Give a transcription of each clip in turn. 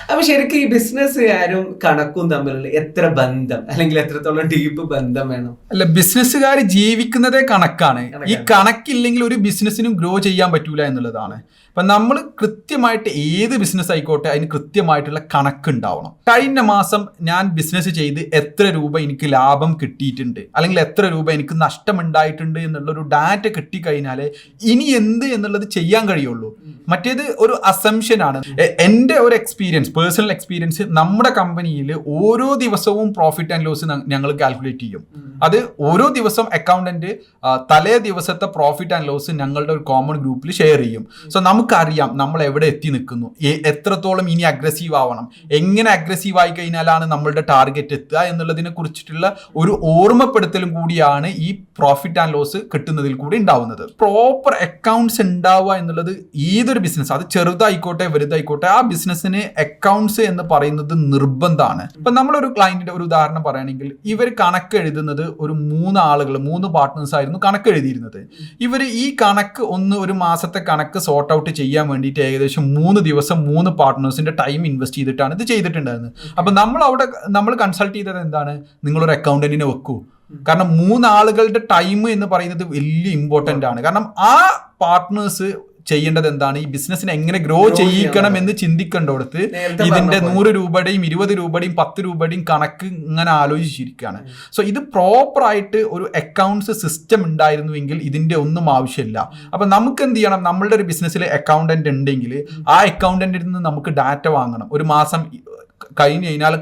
അപ്പൊ ശരിക്കും ഈ ബിസിനസ്സുകാരും കണക്കും തമ്മിലുള്ള എത്ര ബന്ധം അല്ലെങ്കിൽ എത്രത്തോളം ഡീപ്പ് ബന്ധം വേണം? അല്ല, ബിസിനസ്സുകാർ ജീവിക്കുന്നതേ കണക്കാണ്. ഈ കണക്കില്ലെങ്കിൽ ഒരു ബിസിനസ്സിനും ഗ്രോ ചെയ്യാൻ പറ്റൂല എന്നുള്ളതാണ്. അപ്പം നമ്മൾ കൃത്യമായിട്ട് ഏത് ബിസിനസ് ആയിക്കോട്ടെ അതിന് കൃത്യമായിട്ടുള്ള കണക്കുണ്ടാവണം. കഴിഞ്ഞ മാസം ഞാൻ ബിസിനസ് ചെയ്ത് എത്ര രൂപ എനിക്ക് ലാഭം കിട്ടിയിട്ടുണ്ട് അല്ലെങ്കിൽ എത്ര രൂപ എനിക്ക് നഷ്ടമുണ്ടായിട്ടുണ്ട് എന്നുള്ളൊരു ഡാറ്റ കിട്ടിക്കഴിഞ്ഞാലേ ഇനി എന്ത് എന്നുള്ളത് ചെയ്യാൻ കഴിയുള്ളൂ. മറ്റേത് ഒരു അസംഷനാണ്. എൻ്റെ ഒരു എക്സ്പീരിയൻസ്, പേഴ്സണൽ എക്സ്പീരിയൻസ്, നമ്മുടെ കമ്പനിയിൽ ഓരോ ദിവസവും പ്രോഫിറ്റ് ആൻഡ് ലോസ് ഞങ്ങൾ കാൽക്കുലേറ്റ് ചെയ്യും. അത് ഓരോ ദിവസം അക്കൗണ്ടന്റ് തലേ ദിവസത്തെ പ്രോഫിറ്റ് ആൻഡ് ലോസ് ഞങ്ങളുടെ ഒരു കോമൺ ഗ്രൂപ്പിൽ ഷെയർ ചെയ്യും. സോ നമുക്കറിയാം നമ്മൾ എവിടെ എത്തി നിൽക്കുന്നു, എത്രത്തോളം ഇനി അഗ്രസീവ് ആവണം, എങ്ങനെ അഗ്രസീവ് ആയി കഴിഞ്ഞാലാണ് നമ്മളുടെ ടാർഗറ്റ് എത്തുക എന്നുള്ളതിനെ കുറിച്ചിട്ടുള്ള ഒരു ഓർമ്മപ്പെടുത്തലും കൂടിയാണ് ഈ പ്രോഫിറ്റ് ആൻഡ് ലോസ് കിട്ടുന്നതിൽ കൂടി ഉണ്ടാവുന്നത്. പ്രോപ്പർ അക്കൗണ്ട്സ് ഉണ്ടാവുക എന്നുള്ളത് ഏതൊരു ബിസിനസ്, അത് ചെറുതായിക്കോട്ടെ വലുതായിക്കോട്ടെ, ആ ബിസിനസ്സിന് അക്കൗണ്ട്സ് എന്ന് പറയുന്നത് നിർബന്ധമാണ്. ഇപ്പൊ നമ്മളൊരു ക്ലയന്റിന്റെ ഒരു ഉദാഹരണം പറയുകയാണെങ്കിൽ, ഇവർ കണക്ക് എഴുതുന്നത് ഒരു 3 പാർട്ട്നേഴ്സ് ആയിരുന്നു കണക്ക് എഴുതിയിരുന്നത്. ഇവർ ഈ കണക്ക് ഒരു മാസത്തെ കണക്ക് സോർട്ട് ഔട്ട് ചെയ്യാൻ വേണ്ടിയിട്ട് ഏകദേശം 3 ദിവസം 3 പാർട്ട്നേഴ്സിന്റെ ടൈം ഇൻവെസ്റ്റ് ചെയ്തിട്ടാണ് ഇത് ചെയ്തിട്ടുണ്ടായിരുന്നത്. അപ്പൊ നമ്മൾ കൺസൾട്ട് ചെയ്തത് എന്താണ്, നിങ്ങളൊരു അക്കൗണ്ടന്റിനെ വെക്കൂ. കാരണം 3 ആളുകളുടെ ടൈം എന്ന് പറയുന്നത് വലിയ ഇമ്പോർട്ടന്റ് ആണ്. കാരണം ആ പാർട്ട്നേഴ്സ് ചെയ്യേണ്ടത് എന്താണ്, ഈ ബിസിനസ്സിനെ എങ്ങനെ ഗ്രോ ചെയ്യിക്കണം എന്ന് ചിന്തിക്കേണ്ടടുത്ത് ഇതിന്റെ 100 രൂപയുടെയും 20 രൂപയുടെയും 10 രൂപയുടെയും കണക്ക് ഇങ്ങനെ ആലോചിച്ചിരിക്കുകയാണ്. സോ ഇത് പ്രോപ്പർ ആയിട്ട് ഒരു അക്കൗണ്ട്സ് സിസ്റ്റം ഉണ്ടായിരുന്നുവെങ്കിൽ ഇതിന്റെ ഒന്നും ആവശ്യമില്ല. അപ്പൊ നമുക്ക് എന്ത് ചെയ്യണം, നമ്മളുടെ ഒരു ബിസിനസ്സിൽ അക്കൗണ്ടന്റ് ഉണ്ടെങ്കിൽ ആ അക്കൗണ്ടന്റിൽ നിന്ന് നമുക്ക് ഡാറ്റ വാങ്ങണം. ഒരു മാസം കഴിഞ്ഞ് കഴിഞ്ഞാൽ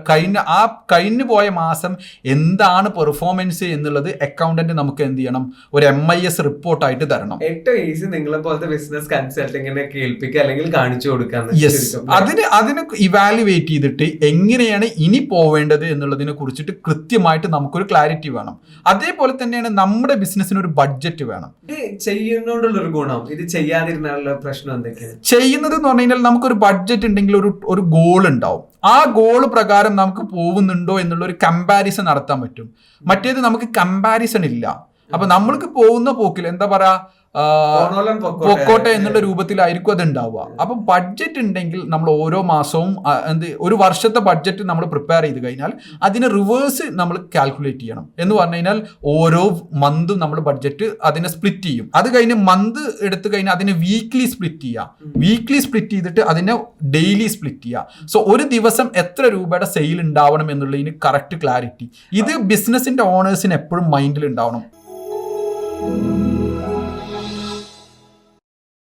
കഴിഞ്ഞു പോയ മാസം എന്താണ് പെർഫോമൻസ് എന്നുള്ളത് അക്കൗണ്ടന്റ് നമുക്ക് എന്ത് ചെയ്യണം, ഒരു MIS റിപ്പോർട്ടായിട്ട് തരണം. ഏറ്റവും ഈസി നിങ്ങളെ പോലത്തെ ബിസിനസ് കൺസൾട്ടിങ്ങിനെ കേൾപ്പിക്കുക അല്ലെങ്കിൽ കാണിച്ചു കൊടുക്കുക. അതിന് ഇവാലുവേറ്റ് ചെയ്തിട്ട് എങ്ങനെയാണ് ഇനി പോവേണ്ടത് എന്നുള്ളതിനെ കുറിച്ചിട്ട് കൃത്യമായിട്ട് നമുക്കൊരു ക്ലാരിറ്റി വേണം. അതേപോലെ തന്നെയാണ് നമ്മുടെ ബിസിനസ്സിന് ഒരു ബഡ്ജറ്റ് വേണം. ചെയ്യുന്നോണ്ടുള്ളൊരു ഗുണം, ഇത് ചെയ്യാതിരുന്നുള്ള പ്രശ്നം എന്തൊക്കെയാണ്? ചെയ്യുന്നത് എന്ന് പറഞ്ഞു കഴിഞ്ഞാൽ നമുക്കൊരു ബഡ്ജറ്റ് ഉണ്ടെങ്കിൽ ഒരു ഗോൾ ഉണ്ടാവും. ആ ഗോൾ പ്രകാരം നമുക്ക് പോകുന്നുണ്ടോ എന്നുള്ള ഒരു കമ്പാരിസൺ നടത്താൻ പറ്റും. മറ്റേത് നമുക്ക് കമ്പാരിസൺ ഇല്ല. അപ്പൊ നമ്മൾക്ക് പോകുന്ന പോക്കിൽ എന്താ പറയാ, പൊക്കോട്ടെ എന്നുള്ള രൂപത്തിലായിരിക്കും അത് ഉണ്ടാവുക. അപ്പൊ ബഡ്ജറ്റ് ഉണ്ടെങ്കിൽ നമ്മൾ ഓരോ മാസവും ഒരു വർഷത്തെ ബഡ്ജറ്റ് നമ്മൾ പ്രിപ്പയർ ചെയ്ത് കഴിഞ്ഞാൽ അതിന് റിവേഴ്സ് നമ്മൾ കാൽക്കുലേറ്റ് ചെയ്യണം. എന്ന് പറഞ്ഞു കഴിഞ്ഞാൽ ഓരോ മന്തും നമ്മൾ ബഡ്ജറ്റ് അതിനെ സ്പ്ലിറ്റ് ചെയ്യും. അത് കഴിഞ്ഞ് മന്ത് എടുത്തു കഴിഞ്ഞാൽ അതിനെ വീക്ക്ലി സ്പ്ലിറ്റ് ചെയ്യാം. വീക്ക്ലി സ്പ്ലിറ്റ് ചെയ്തിട്ട് അതിനെ ഡെയിലി സ്പ്ലിറ്റ് ചെയ്യാം. സോ ഒരു ദിവസം എത്ര രൂപയുടെ സെയിൽ ഉണ്ടാവണം എന്നുള്ളതിന് കറക്റ്റ് ക്ലാരിറ്റി ഇത് ബിസിനസിന്റെ ഓണേഴ്സിന് എപ്പോഴും മൈൻഡിൽ ഉണ്ടാവണം.